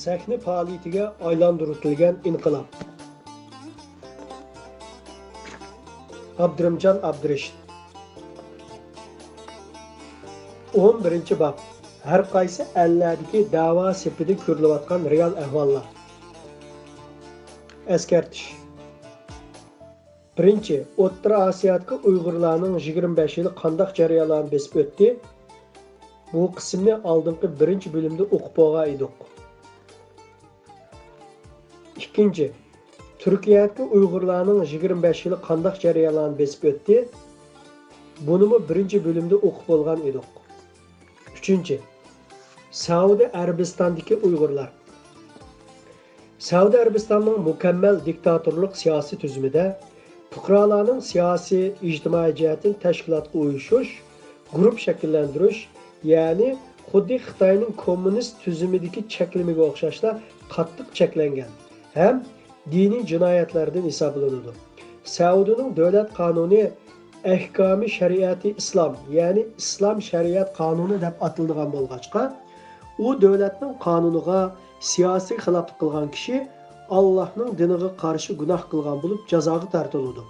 sahne faoliyatiga aylantirilgan inqilob. Abdurahimjon Abdurashid. 11-bob. Har qaysi ellardagi da'vo sepida ko'rilayotgan real ahvollar. Eskartish. Birinchi, O'rta Osiyodagi Uyg'urlarning 25 yili qanday jarayonlarni besib o'tdi? Bu qismni oldingi birinchi bo'limda o'qib bo'lgan edik. Ikkinchi, Turkiyadagi Uyg'urlarning 25 yili qanday jarayonlarni besib o'tdi? Buni birinchi bo'limda o'qib bo'lgan edik. Üçüncü, Saudiya Arabistondagi Uyg'urlar. Saudiya Arabistonning mukammal diktatorlik siyosiy tuzumida fuqarolarning siyosiy, ijtimoiy jihatdan tashkilotga uyushish, guruh shakllantirish, ya'ni xuddi Xitoyning kommunist tuzumidagi cheklamaga o'xshashla qattiq cheklangan ham diniy jinoyatlardan hisoblanadi. Saudiyaning davlat qonuni Ahkami şariati İslam, yani İslam şariat kanunu deb atildigan bo'lg'achqa, u davlatning qonuniga siyosiy xiloflik qilgan kishi Allohning diniga qarshi gunoh qilgan bo'lib jazoga tortiladi.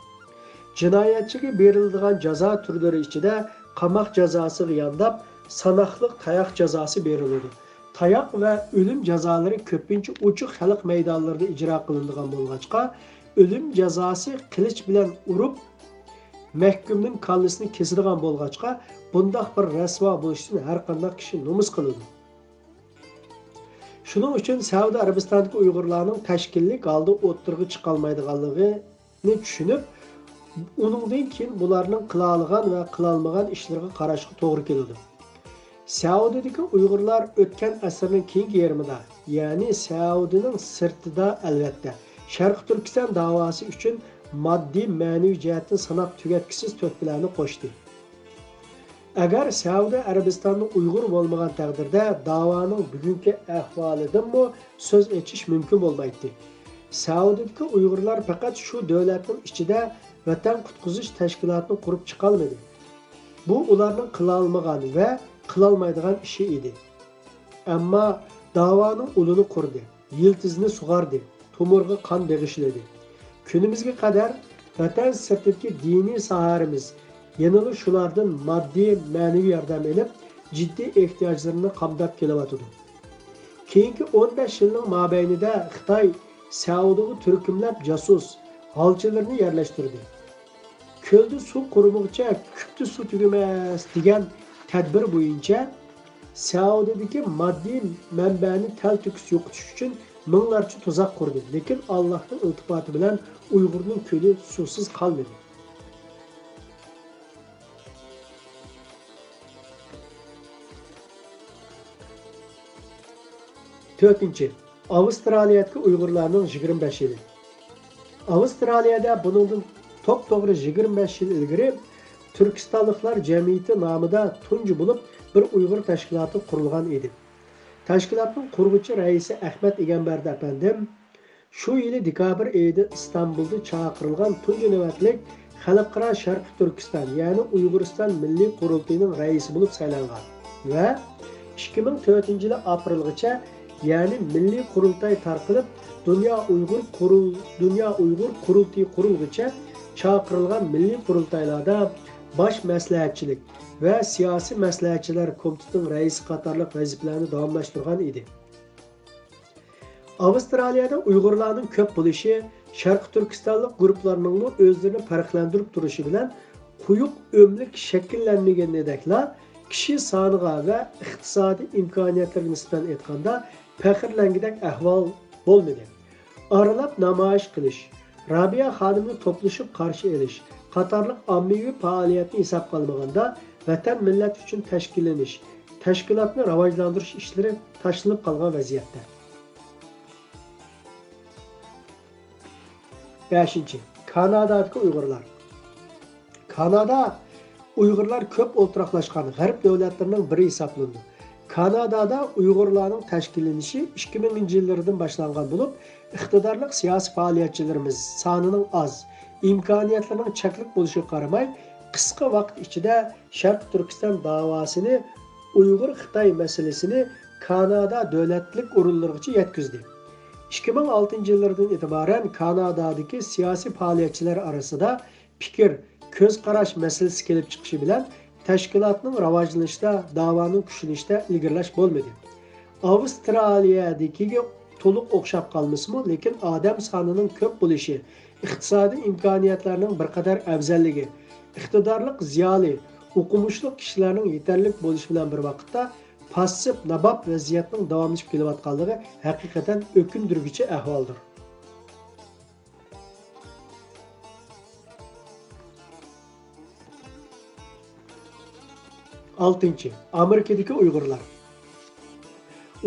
Jinoyatchiga beriladigan jazo turlari ichida qamoq jazosiga yondab sanoqli tayoq jazosi beriladi. Tayoq va o'lim jazolari ko'pincha ochiq xalq maydonlarida ijro qilinadigan bo'lg'achqa, o'lim jazosi qilich bilan urib mahkumning kallasini kesadigan bo'lg'achqa, bundaq bir rasvo bo'lishdan har qanday kishi nomus qiladi. Shuning uchun Saudiya Arabistonidagi Uyg'urlarning tashkillik holda o'tirg'i chiqa olmaydiganligini tushunib, uningdan keyin bularning qila olgan va qila olmagan ishlariga qarashga to'g'ri keladi. Saudiyadagi Uyg'urlar o'tgan asrning keyingi yarmida, ya'ni Saudiyaning sirtida albatta, Sharq Turkiston da'vosi uchun moddiy ma'naviy jihatdan sanab tugatkisiz to'plarni qo'shdi. Agar Saudiya Arabistonning Uyg'ur bo'lmagan taqdirda da'voning bugungi ahvolidanmi so'z echish mumkin bo'lmaydi. Saudiyadagi Uyg'urlar faqat shu davlatning ichida vatan qutqizish tashkilotini qurib chiqa olmadi. Bu ularning qila olmagan va qila olmaydigan ishi edi. Ammo da'voning ulini qurdi, yiltizni sug'ardi, to'mirga qon beg'ishladi. Günümüzge kadar vatan sırtındaki dini saharimiz yanılı şulardan maddi manevi yardım edip ciddi ihtiyaçlarını qamdab kelayotidir. Keyingi 15 yılın mabeynida Xitoy Saudiyaga turkumlab jasus halchilarni yerleştirdi. Ko'lda suv qurimoqcha kupda suv tugamas degan tadbir bo'yicha Saudiyadagi moddiy manbani taltukis yo'qotish uchun minglarcha tuzak kurdu. Lekin Allah'ın iltifatı bilen Uygur'un kölü susuz kalmadı. Dördüncü, Avustraliyadagi Uygurlarning 25 yili. Avustraliyada buningdan to'g'ri 25 yil ilgari Turkistonliklar jamiyati nomida tunji bo'lib bir Uyg'ur tashkiloti qurilgan edi. Tashkilotning qurg'uchi raisi Ahmad Egambardi apandim shu yili dekabr oyida Istanbulda chaqirilgan tunji navbatlik Xalqaro Sharq Turkiston, ya'ni Uyg'uriston Milliy qurultayining raisi bo'lib saylangan va 2004-yil aprelgacha, ya'ni Milliy qurultay tarqalib Dunyo Uyg'ur qurultayi qurilguncha chaqirilgan milliy qurultaylarda bosh maslahatchilik ve siyasi maslahatchilar komitetining raisi qatorliq vazifalarni davomlashtirgan edi. Avustraliyada Uyg'urlarning ko'p bo'lishi Sharq Turkistonlik guruhlarning o'zlarini farqlantirib turishi bilan quyuq o'mlik shakllanmaganidekla kishi soniga va iqtisodiy imkoniyatlarga nisbatan aytganda faxrlangidek ahvol bo'lmadi. Aralab namoyish qilish, Rabia xonimni to'plashib qarshi olish qatorliq ommaviy faoliyatni hisobga olmaganda vatan millat uchun tashkillanish, tashkilotni rivojlantirish ishlari tashlanib qolgan vaziyatda. 5. Kanadadagi Uyg'urlar. Kanada Uyg'urlar ko'p o'ltiraqlashgan g'arb davlatlarining biri hisoblanadi. Kanadada Uyg'urlarning tashkillanishi 2000-yillardan boshlangan bo'lib, iqtidorli siyosiy faoliyatchilarimiz sonining oz, imkoniyatlarining cheklik bo'lishiga qaramay, qisqa vaqt ichida Sharq Turkiston davosini Uyghur-Xitoy masalasini Kanada davlatlik o'rinlargacha yetkazdi. 2006 yillardan e'tiboran Kanadadagi siyosiy faoliyatchilar orasida fikr, ko'z qarash masalasi kelib chiqishi bilan tashkilotning rivojlanishida, da'voning kuchlanishida ilgirlash bo'lmadi. Avstraliyadagiga to'liq o'xshab qolmasmi, lekin odam sonining ko'p bo'lishi, iqtisodiy imkoniyatlarning bir qadar afzalligi, iqtidorli ziyoli, o'qimishli kishilarning yetarli bo'lishi bilan bir vaqtda passiv nabob vaziyatning davomlashib kelayotganligi haqiqatan o'kindirguchi ahvoldir. 6. Amerikadagi Uyg'urlar.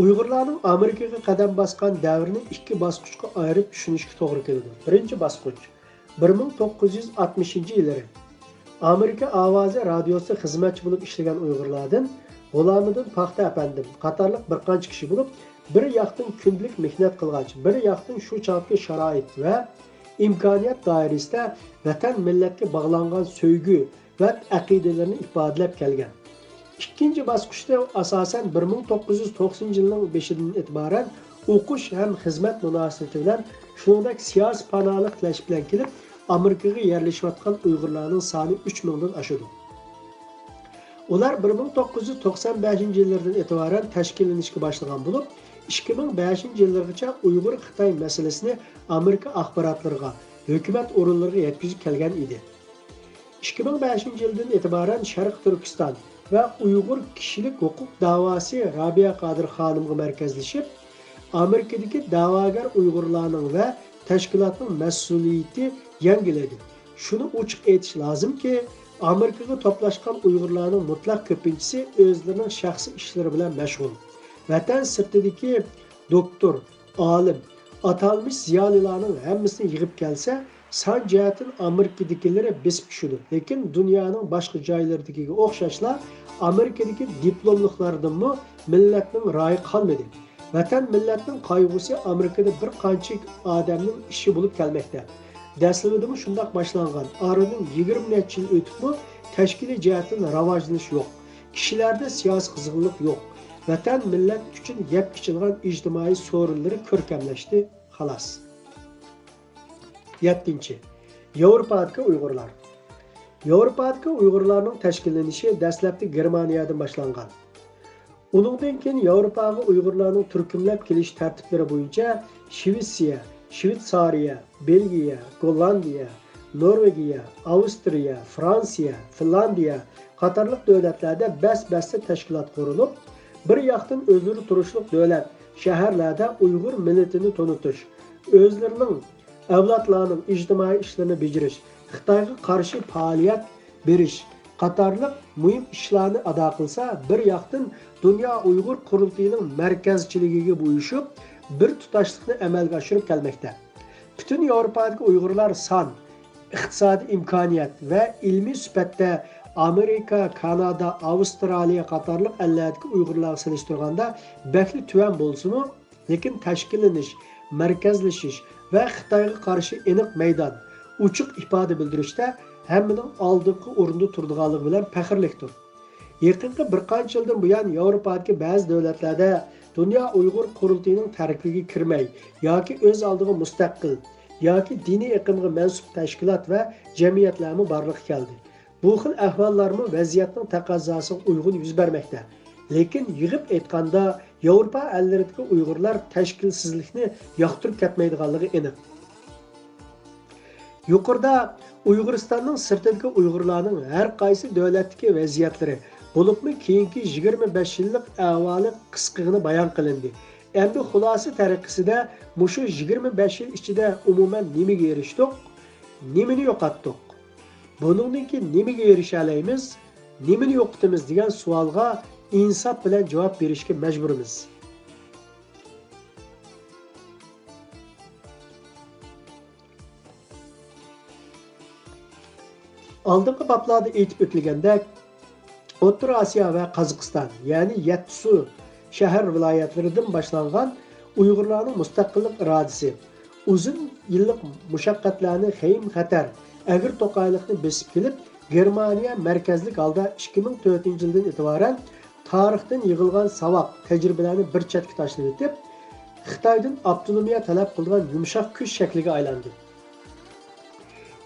Uyg'urlarning Amerikaga qadam bosgan davrini ikki bosqichga ayirib tushunishga to'g'ri keladi. Birinchi bosqich 1960-yillari Amerika ovozi radiosi xizmatchi bo'lib ishlagan Uyg'urlardan G'ulomidin Paxta apandim qatorliq bir qancha kishi bo'lib, bir yoqdan kundalik mehnat qilgach, bir yoqdan shu chog'dagi sharoit va imkoniyat doirasida vatan millatga bog'langan sevgi va aqidalarini ifodalab kelgan. İkinci bosqichda asosan 1990 yilning 5-dan e'tiboran o'qish ham xizmat munosabati bilan shuningdek siyosiy panohlik bilan kelib Amerikaga yerlashayotgan Uyg'urlarning soni 3000 dan oshadi. Ular 1995 yillardan e'tiboran tashkillanishga boshlagan bo'lib, 2005 yillargacha Uyg'ur-Xitoy masalasini Amerika axborotlariga, hukumat o'rinlariga yetkazib kelgan edi. 2005 yildan e'tiboran Sharq Turkiston ve Uyghur Kişilik Hukuk Davası Rabia Qadir Xonimga markazlashib, Amerikadagi da'vogar Uyg'urlarning ve tashkilotning mas'uliyati yangiladi. Shuni ochiq aytish lozimki, Amerikaga to'plashgan Uyg'urlarning mutlaq ko'pinchisi o'zlarining shaxsiy ishlari bilan mashg'ul. Vatan sirtidagi doktor, olim, atalmış ziyolilarning hammasini yig'ib kelsa, son jihatdan Amerikadagilar besib tushadi. Lekin dunyoning boshqa joylaridagiga o'xshashla Amerikadagi diplomliklardanmi millatning ro'yi qolmadi. Vatan millatning qayg'usi Amerikada bir qancha odamning ishi bo'lib kelmoqda. Dastlabida shundoq boshlangan. Oradan 20 necha yil o'tibmi tashkiliy jihatdan rivojlanish yo'q. Kishilarda siyosiy qiziqlik yo'q. Vatan millat uchun yeb ichilgan ijtimoiy so'rinlari ko'rkamlashdi, xolos. 7. Yevropadagi Uyg'urlar. Yevropadagi Uyg'urlarning tashkillanishi dastlabki Germaniyadan boshlangan. Uningdan keyin Yevropaga Uyg'urlarning turkumlab kelish tartiblari bo'yicha Shvetsiya, Shvetsariya, Belgiya, Gollandiya, Norvegiya, Avstriya, Fransiya, Finlandiya qatorliq davlatlarda bas-basda tashkilot qurilib, bir yoqdan o'zlari turishliq davlat shaharlarda Uyg'ur millatini tonitish, o'zlarining avlodlarning ijtimoiy ishlarini bajarish, Xitoyga qarshi faoliyat berish qatorliq muhim ishlarni ado qilsa, bir yoqdan Dunyo Uyg'ur qurultiyining markazchiligiga bo'yishib, bir tutashlikni amalga oshirib kelmoqda. Butun Yevropadagi Uyg'urlar son, iqtisodiy imkoniyat va ilmiy sifatda Amerika, Kanada, Avstraliya qatorliq ellardagi Uyg'urlarga solishtirganda bakli tuvan bo'lsa-mu, lekin tashkillanish, markazlashish va Xitoyga qarshi aniq maydon, ochiq ifoda bildirishda hammaning oldingi o'rinda turadiganligi bilan faxrlikdir. Yaqinqi bir qancha yildan buyon Yevropadagi ba'zi davlatlarda Dunyo Uyg'ur qurultiyining tarkibiga kirmay yoki o'z oldiga mustaqil yoki diniy iqlimga mansub tashkilot va jamiyatlarmi borliqqa keldi. Bu xil ahvollarmi vaziyatning taqozosiga uyg'un yuz bermoqda. Lekin yig'ib aytganda Yevropa elleridagi Uyg'urlar tashkilsizlikni yoqtirib ketmaydiganligi aniq. Yuqorida Uyg'uristonning sirtidagi Uyg'urlarning har qaysi davlatdagi vaziyatlari bo'libmi keyingi 25 yillik ahvoli qisqagina bayon qilindi. Endi xulosa tariqasida mushu 25 yil ichida umuman nimaga erishdik, nimani yo'qotdik? Buningdan keyin nimaga erisha olamiz, nimani yo'qotamiz degan savolga insof bilan javob berishga majburmiz. Oldingi bablarda aytib o'tilgandek, O'rta Osiyo va Qozog'iston, ya'ni Yatsu shahar viloyatlaridan boshlangan Uyg'urlarning mustaqillik irodasi, uzun yillik mushaqqatlarni xatar, agir to'qaylikni besib kelib, Germaniya markazlik holda 2004 yildan e'tiboran tarixdan yig'ilgan savoq tajribalarni bir chetga tashlab o'tib, Xitoydan avtonomiya talab qilgan yumshoq kuch shakliga aylandi.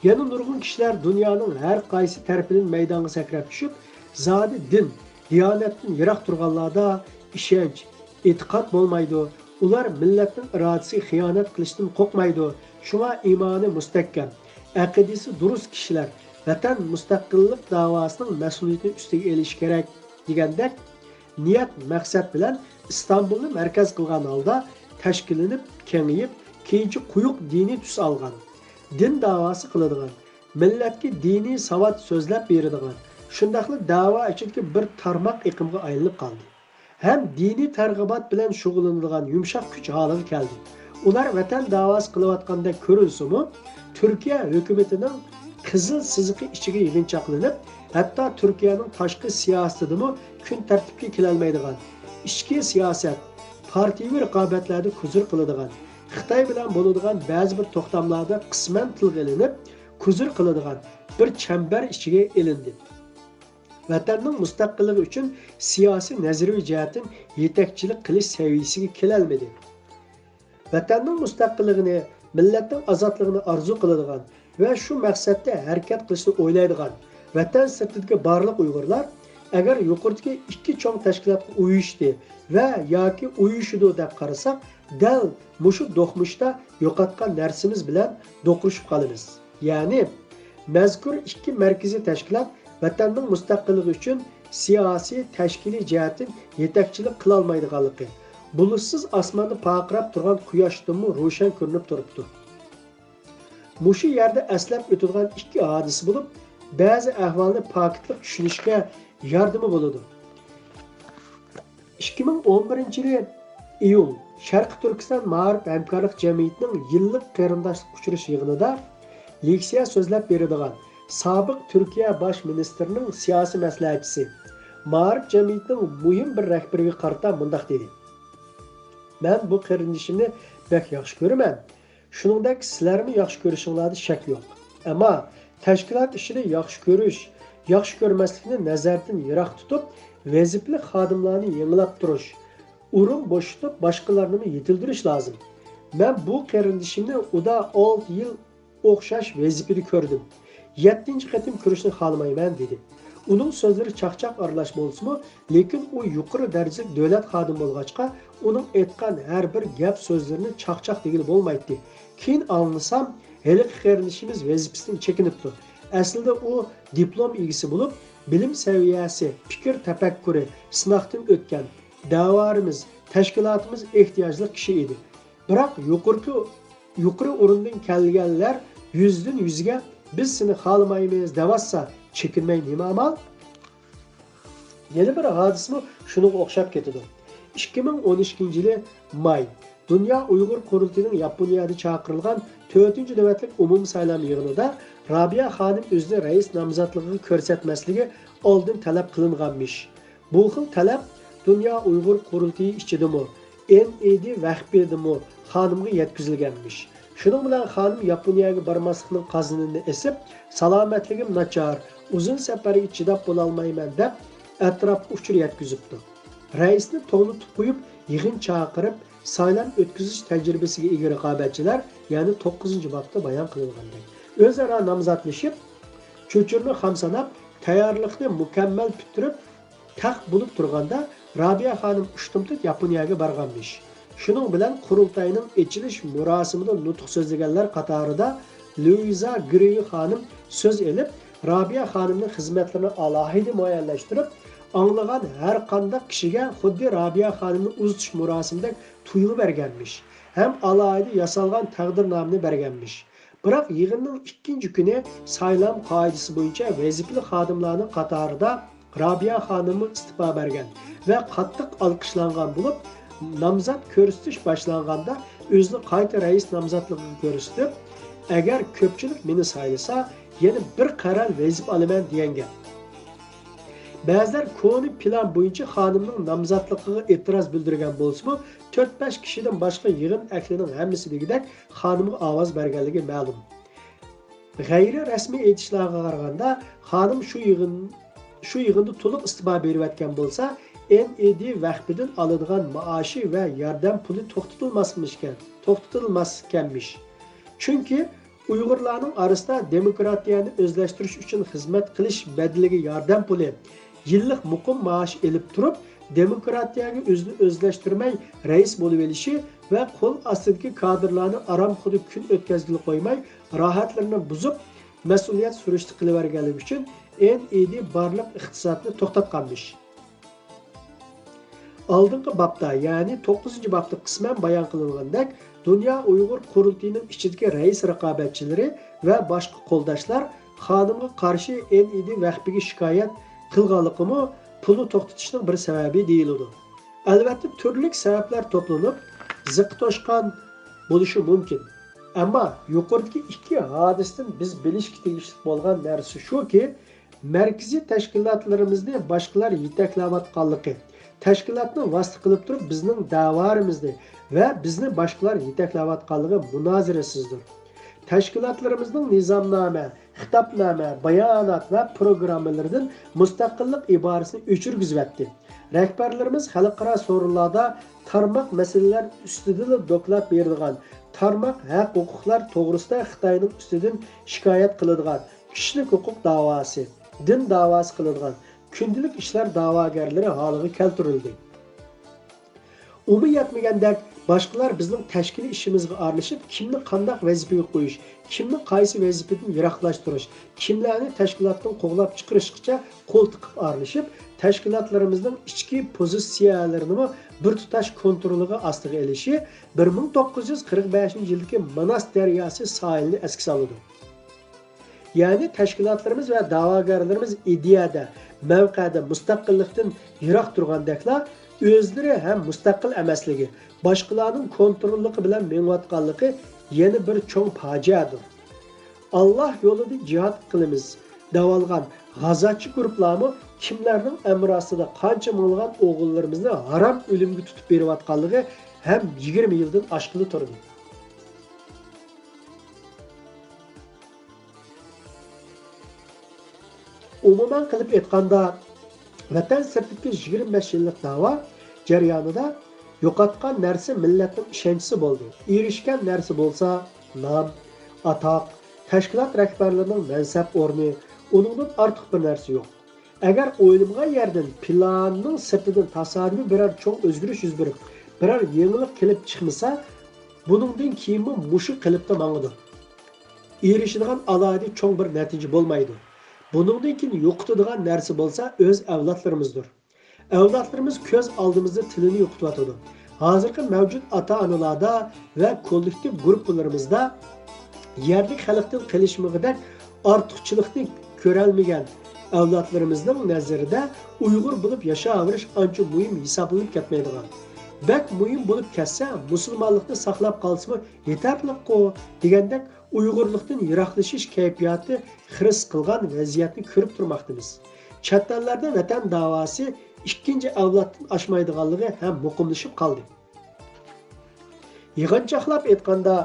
Yana nurg'un kishilar dunyoning har qaysi tarafidan maydonga sakrab tushib, zodi din, diyonatdan yiroq turganlarda ishonch, e'tiqod bo'lmaydi. Ular millatning irodasiga xiyonat qilishdan qo'rqmaydi. Shunga iymoni mustahkam, aqidasi durust kishilar vatan mustaqillik davosining mas'uliyatini ustiga olish kerak degandek niyat maqsad bilan Istanbulni markaz qilgan holda tashkillanib, kengayib, keyinchi quyuq diniy tus olgan. Din davosi qiladigan, millatga diniy savod so'zlab beradigan, shundaqli davo ichidagi bir tarmoq iqimga aylanib qoldi. Ham diniy targ'ibot bilan shug'ullanadigan yumshoq kuch holiga keldi. Ular vatan davosi qilayotganda ko'rilsa-mu, Turkiya hukumatining qizil siziqi ichiga yig'inchoqlanib, hatto Turkiyaning tashqi siyosatidami kun tartibga kelolmaydigan, ichki siyosat, partiyaviy raqobatlarda kuzur qiladigan, Xitoy bilan bo'ladigan ba'zi bir to'xtamlarda qisman tilga ilinib, kuzur qiladigan bir chambar ichiga ilindi. Vatanning mustaqilligi uchun siyosiy nazariy jihatdan yetakchilik qilish saviyasiga kelolmadi. Vatanning mustaqilligini, millatning ozodligini orzu qiladigan va shu maqsadda harakat qilishni o'ylaydigan vatan sirtidagi barliq Uyg'urlar agar yuqoridagi ikki cho'ng tashkilotga uyushdi va yoki uyushidi deb qarasak, dal mushu do'qmushda yo'qotgan narsamiz bilan do'qishib qolamiz. Ya'ni mazkur ikki markaziy tashkilot vatanning mustaqilligi uchun siyosiy tashkiliy jihatdan yetakchilik qila olmaydiganligi, bulutsiz osmonni paqirab turgan quyoshdanmi ro'shan ko'rinib turibdi. Mushu yerda aslab o'tadigan ikki hodisa bo'lib, ba'zi ahvolni pokitlik tushunishga yordami bo'ladi. 2011-yil iyul Sharq Turkiston Ma'rif hamkorlik jamiyatining yillik qarindoshlik uchrashuv yig'inida leksiya so'zlab beradigan sobiq Turkiya bosh ministrining siyosiy maslahatchisi, Ma'rif jamiyatining muhim bir rahbariga qarata mundaq dedi: "Men bu qarindishimni bek yaxshi ko'raman. Shuningdek, sizlarni yaxshi ko'rishingizda shak yo'q. Ammo tashkilot ishini yaxshi ko'rish, yaxshi ko'rmaslikni nazardan yiroq tutib, vazifali xodimlarni yengilab turish, urun bo'shitib boshqalarni yetildirish lozim. Men bu qarindishimni uda 6 yil o'xshash vazifada ko'rdim. 7-qatim ko'rishni xohlamayman" dedi. Uning so'zlari chaqchaq aralash bo'lsa-mu, lekin u yuqori darajali davlat xodimi bo'lg'achqa, uning aytgan har bir gap so'zlarini chaqchaq degili bo'lmaydi. Keyin anglasam, hali qarindishimiz vazifasidan chekinibdi. Aslida u diplom egasi bo'lib, bilim saviyasi, fikr tafakkuri, sinoqdan o'tgan, davarimiz, tashkilotimiz ehtiyojli kishi edi. Biroq yuqori o'rindan kelganlar yuzdan yuzga biz seni xohlamaymiz devatsa, chekinmay nima amal? Yana bir hodismi shunga o'xshab ketadi. 2012-yil may Dünya Uyg'ur qurultiyining Yaponiyada chaqirilgan 4-navbatlik umum saylam yig'inida Rabia xonim o'zini rais nomzodligiga ko'rsatmasligi oldin talab qilinganmish. Bu xil talab Dünya Uyg'ur qurultiyi ichidami, NED vahbidami xonimga yetkazilganmish. Shuning bilan xonim Yaponiyaga bormaslikning qazonini esib, salomatligim nachar, uzun safarga chidab bo'la olmayman deb atrofga uchur yetkazibdi. Raisni to'g'nitib qo'yib, yig'in chaqirib, saylam o'tkazish tajribasiga ega raqobatchilar, ya'ni 9-bobda bayon qilinganday, o'zaro nomzodlashib, cho'churni ham sanab, tayyorlikni mukammal bitirib, taq bo'lib turganda Rabia xonim ushtumtib Yaponiyaga borganmish. Shuning bilan qurultayning ochilish murosimida nutq so'zlaganlar qatorida Luiza Grey xonim so'z elib, Rabia xonimning xizmatlarini alohida muayyanlashtirib, anglagan har qanday kishiga xuddi Rabia xonimni uzatish murosimida tuyg'u berganmish, ham alohida yasalgan taqdirnomani berganmish. Biroq yig'inning 2-kuni saylam qoidasi bo'yicha vazifali xodimlarning qatorida Rabia xonimi istifa bergan va qattiq olqishlangan bo'lib, nomzod ko'rsatish boshlanganda o'zini qayta rais nomzodligiga ko'rsatib, agar ko'pchilik meni saylasa, yana bir qaral vazifa olaman degan. Ba'zilar koni plan bo'yicha xonimning nomzodligiga e'tiroz bildirgan bo'lsa-mu, 4-5 kishidan boshqa yig'in aklining hammasi degidek xonimga ovoz berganligi ma'lum. G'ayri rasmiy aytishlarga qaraganda, xonim shu yig'inda to'liq istifa berayotgan bo'lsa, NED vahbidan alıngan maaşı ve yardım pulu to'xtatilmaskanmish. Chunki Uyg'urlarning arasida demokratiyani o'zlashtirish uchun xizmat qilish badaliga yordam puli, yillik muqim maosh elib turib, demokratiyaga o'zini o'zlashtirmay rais bo'lib olishi va qo'l ostidagi kadrlarni aramxo'da kun o'tkazgili qo'ymay, rohatlarini buzib, mas'uliyat surishti qilaverganligi uchun NED barliq iqtisodni to'xtatganmish. Oldingi babda, ya'ni 9-babda qisman bayon qilingandek, Dünya Uyghur Qurultayıning ichidagi rais raqobatchilari va boshqa qo'ldoshlar xonimga qarshi NED vahbiga shikoyat qilganligimi pulni to'xtatishning bir sababi deyiladi. Albatta turli sabablar to'planib, ziq to'shqan bo'lishi mumkin. Ammo yuqoridagi ikki hodisadan biz bilishga tegishli bo'lgan narsa shuki, markaziy tashkilotlarimizni boshqalar yetaklayotganligi, tashkilotni vasita qilib turib bizning da'vorimizni ve bizni boshqalar yetaklayotganligi munozirasizdir. Tashkilotlarimizning nizomnoma, xitobnoma, bayonot va programmalaridan mustaqillik iborasini o'chirgizibdi. Rahbarlarimiz xalqaro so'rovlarda tarmoq masalalar ustida doklad beradigan, tarmoq haq-huquqlar to'g'risida Xitoyning ustidan shikoyat qiladigan, kishilik huquq da'vosi, din da'vosi qiladigan, kundalik ishlar da'vogarlari holiga keltirildi. Umi yetmagandek boshqalar bizning tashkiliy ishimizga aralashib, kimni qanday vazifaga qo'yish, kimni qaysi vazifadan yiroqlashtirish, kimlarni tashkilotdan qo'g'lab chiqarishgacha qo'l tiqib aralashib, tashkilotlarimizning ichki pozitsiyalarini bir tutash kontroliga ostiga elishi 1945-yildagi Manas daryosi sohilini esga soladi. Ya'ni tashkilotlarimiz va da'vogarlarimiz ideyada, mavqeda mustaqillikdan yiroq turgandaklar o'zlari ham mustaqil emasligi, boshqalarning kontrolligi bilan menayotganligi yana bir cho'ng fojiadir. Alloh yo'lida jihad qilamiz davolgan g'azotchi guruhlarmi kimlarning amri ostida qancha minglagan o'g'illarimizni harom o'limga tutib berayotganligi ham 20 yildan oshqili turdi. Umuman qilib aytganda, vatan sirtidagi 25 yillik da'vo jarayonida yo'qotgan narsa millatning ishonchisi bo'ldi. Erishgan narsa bo'lsa, nom, atoq, tashkilot rahbarlarining mansab o'rni, uningdan ortiq bir narsa yo'q. Agar o'ylangan yerdan planning sirtidan tasodifiy biror cho'ng o'zgarish yuz berib, biror yangilik kelib chiqmasa, buningdan keyin mushu qilibda mangadi. Erishadigan alohida cho'ng bir natija bo'lmaydi. Buningdan keyin yo'qotadigan narsa bo'lsa, o'z avlodlarimizdir. Avlodlarimiz ko'z oldimizda tilini yo'qotyotdi. Hozirgi mavjud ota-onalarda va kollektiv guruhlarimizda yerlik xalqdan qilishmag'idek ortiqchilikni ko'rolmagan avlodlarimizning nazarida Uyg'ur bo'lib yashayverish ancha muhim hisoblanib ketmaydigan. Bak muhim bo'lib ketsa, musulmonlikni saqlab qolsa yetarli-ku degandek Uyg'urlikdan yiroqlashish kayfiyati xiris qilgan vaziyatni ko'rib turmoqdamiz. Chet ellarda vatan da'vosi ikkinchi avloddan oshmaydiganligi ham muqimlashib qoldi. Yig'inchoqlab aytganda,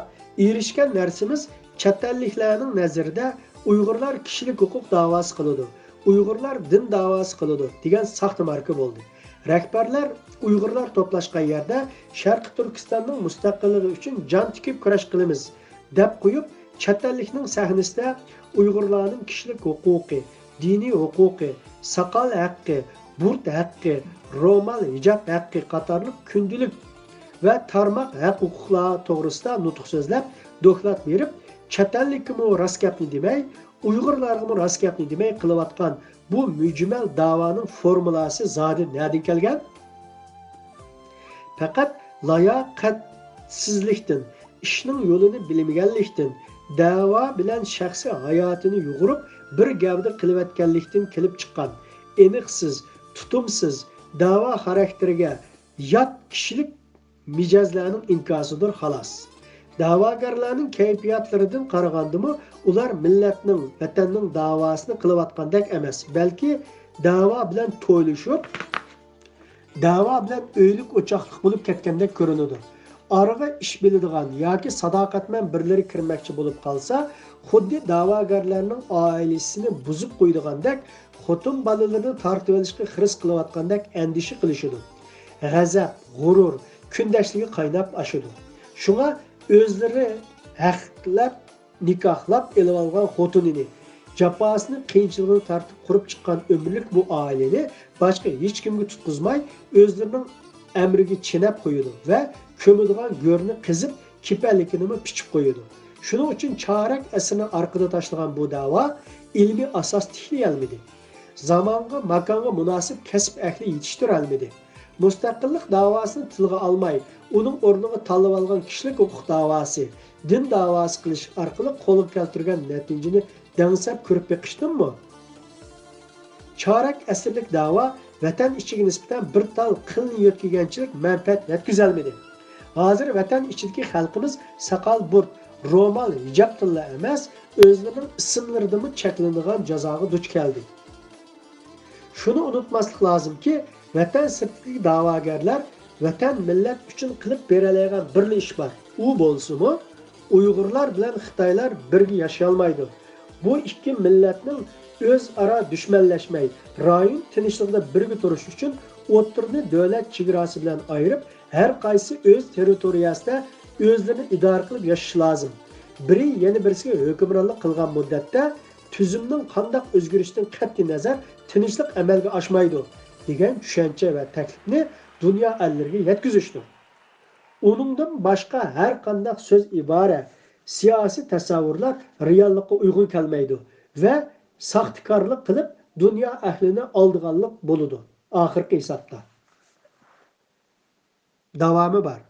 erishgan narsamiz chet elliklarning nazarida Uyg'urlar kishilik huquq da'vosi qiladi, Uyg'urlar din da'vosi qiladi degan saxta marka bo'ldi. Rahbarlar Uyg'urlar to'plashgan yerda Sharqi Turkistonning mustaqilligi uchun jon tikib kurash qilamiz deb qo'yib, chet ellikning sahnasida Uyg'urlarning kishilik huquqi, diniy huquqi, soqol haqqi, burt haqqi, ro'mol hijob haqqi qatorli kundalik va tarmoq haq-huquqlar to'g'risida nutq so'zlab, doklad berib, chet ellikmi rost gapni demay, Uyg'urlarga rost gapni demay qilayotgan bu mujmal da'voning formulasi zodi nereden kelgan? Faqat layoqatsizlikdan, ishning yo'lini bilmaganlikdan, da'vo bilan shaxsiy hayotini yug'urib, bir gavda qilayotganlikdan kelib chiqqan, aniqsiz, tutumsiz da'vo xarakteriga yot kishilik mijozlarning inkosidir xolos. Da'vogarlarning kayfiyatlaridan qaragandimi, ular millatning, vatanning da'vosini qilayotgandek emas, balki da'vo bilan to'ylashib, da'vo bilan o'ylik o'choqlik bo'lib ketgandek ko'rinadi. araga ish biladigan yoki sadoqatman birlari kirmoqchi bo'lib qolsa, xuddi da'vogarlarning oilasini buzib qo'ydigandek, xotin bolalarini tortib olishga xiris qilayotgandek andisha qilishidi. G'azab, g'urur, kundashligi qaynab oshidi. Shunga o'zlari haqlab nikohlab elib olgan xotinini, jafosini, qiyinchiligini tortib qurib chiqqan umrlik bu oilani boshqa hech kimga tutqizmay o'zlarining amriga chinab qo'yadi va ko'madigan go'rni qizib, kipallikini pichib qo'yadi. Shuning uchun chorak asrni orqada tashlagan bu da'vo ilmiy asos tiklay olmadi. Zamonga, makonga munosib kasb ahli yetishtir olmadi. Mustaqillik davosini tilga olmay, uning o'rniga tanlab olgan kishilik huquq davosi, din davosi qilish orqali qo'lga keltirgan natijani dangsab ko'rib beqishdimmi? Chorak asrlik da'vo vatan ichiga nisbatan bir tal qilni yetkiganchilik manfaat yetkazolmadi. Hozir vatan ichidagi xalqimiz saqal burt, ro'mol, hijab tilla emas, o'zlarining ismlaridan cheklanadigan jazoga duch keldi. Shuni unutmaslik lozimki, vatan sirtidagi da'vogarlar vatan millat uchun qilib beradigan bir ish bor. U bo'lsa-mu, Uyg'urlar bilan Xitoylar birga yashay olmaydi. Bu ikki millatning o'zaro dushmanlashmay, rayon tinchligida birga turish uchun o'tirni davlat chegarasi bilan ayirib, har qaysi o'z territoriyasida o'zlarini idora qilib yashash lozim. Biri yana birisiga hukmronlik qilgan muddatda tuzumning qanday o'zgarishdan qat'iy nazar tinchlik amalga oshmaydi degan tushuncha va taklifni dunyo allariga yetkazishdir. Uningdan boshqa har qanday so'z ibora, siyosiy tasavvurlar reallikka uyg'un kelmaydi va saxtikorlik qilib dunyo ahlini oldiganlik bo'ladi. Oxirgi hisobda. Davomi bor.